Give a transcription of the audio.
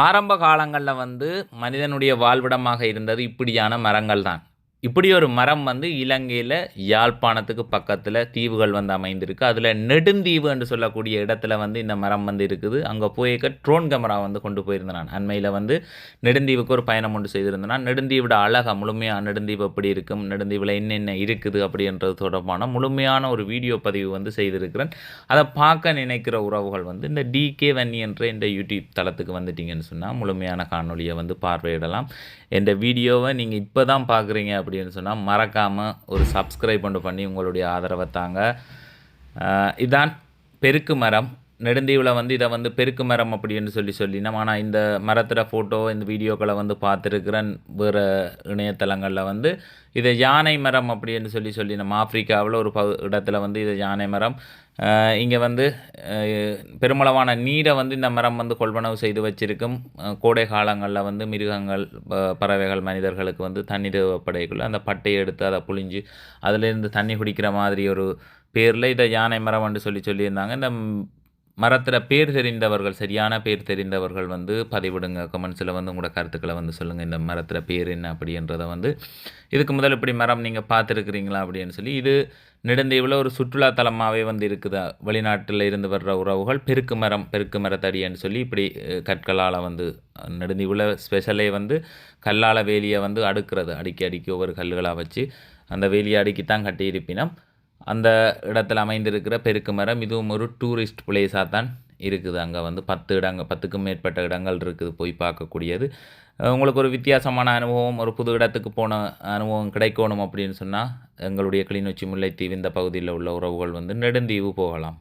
ஆரம்ப காலங்கள்ல மனிதனுடைய வாழ்விடமாக இருந்தது இப்படியான மரங்கள் தான். இப்படி ஒரு மரம் இலங்கையில யாழ்ப்பாணத்துக்கு பக்கத்துல தீவுகள் அமைந்திருக்கு. அதுல நெடுந்தீவு என்று சொல்லக்கூடிய இடத்துல இந்த மரம் இருக்குது. அங்க போயிருக்க ட்ரோன் கேமரா கொண்டு போயிருந்தேன் நான். அண்மையில நெடுந்தீவுக்கு ஒரு பயணம் ஒன்று செய்திருந்தேன் நான். நெடுந்தீவோட அழகா முழுமையா நெடுந்தீவு எப்படி இருக்கும், நெடுந்தீவுல என்னென்ன இருக்குது அப்படின்றது தொடர்பான முழுமையான ஒரு வீடியோ பதிவு செய்திருக்கிறேன். அதை பார்க்க நினைக்கிற உறவுகள் இந்த டிகே வன்னி என்ற இந்த யூடியூப் தளத்துக்கு வந்துட்டீங்கன்னு சொன்னால் முழுமையான காணொலியை பார்வையிடலாம். இந்த வீடியோவை நீங்கள் இப்போ தான் பார்க்குறீங்க அப்படின்னு சொன்னால் மறக்காமல் ஒரு சப்ஸ்கிரைப் பண்ணி உங்களுடைய ஆதரவை தாங்க. இதான் பெருக்கு மரம். நெடுந்தீவில் இதை பெருக்கு மரம் அப்படின்னு சொல்லினோம். ஆனால் இந்த மரத்தில் ஃபோட்டோ இந்த வீடியோக்களை பார்த்துருக்கிறேன். வேறு இணையதளங்களில் இதை யானை மரம் அப்படின்னு சொல்லி நம்ம ஆப்பிரிக்காவில் ஒரு இடத்துல இதை யானை மரம். இங்கே பெருமளவான நீரை இந்த மரம் கொள்வனவு செய்து வச்சிருக்கும். கோடை காலங்களில் மிருகங்கள், பறவைகள், மனிதர்களுக்கு தண்ணி தேவைப்படைக்குள்ள அந்த பட்டையை எடுத்து அதை புழிஞ்சு அதிலேருந்து தண்ணி குடிக்கிற மாதிரி ஒரு பேரில் இதை யானை மரம் என்று சொல்லியிருந்தாங்க. இந்த மரத்தில் பேர் தெரிந்தவர்கள், சரியான பேர் தெரிந்தவர்கள் பதிவிடுங்க. கமெண்ட்ஸில் உங்களோட கருத்துக்களை சொல்லுங்கள். இந்த மரத்தில் பேர் என்ன அப்படின்றத இதுக்கு முதல் இப்படி மரம் நீங்கள் பார்த்துருக்குறீங்களா அப்படின்னு சொல்லி. இது நெடுந்தீவில் ஒரு சுற்றுலாத்தலமாகவே இருக்குதா. வெளிநாட்டில் இருந்து வர்ற உறவுகள் பெருக்கு மரத்தடின்னு சொல்லி இப்படி கற்களால் நெடுந்தீவில் ஸ்பெஷலே கல்லால் வேலியை அடுக்கிறது. அடுக்கி ஒவ்வொரு கல்லுகளாக வச்சு அந்த வேலியை அடுக்கித்தான் கட்டியிருப்பினம். அந்த இடத்துல அமைந்திருக்கிற பெருக்கு மரம் இதுவும் ஒரு டூரிஸ்ட் பிளேஸாக தான் இருக்குது. அங்கே 10க்கும் மேற்பட்ட இடங்கள் இருக்குது போய் பார்க்கக்கூடியது. உங்களுக்கு ஒரு வித்தியாசமான அனுபவம், ஒரு புது இடத்துக்கு போன அனுபவம் கிடைக்கணும் அப்படின்னு சொன்னால் எங்களுடைய கிளிநொச்சி முல்லைத்தீவு இந்த பகுதியில் உள்ள உறவுகள் நெடுந்தீவு போகலாம்.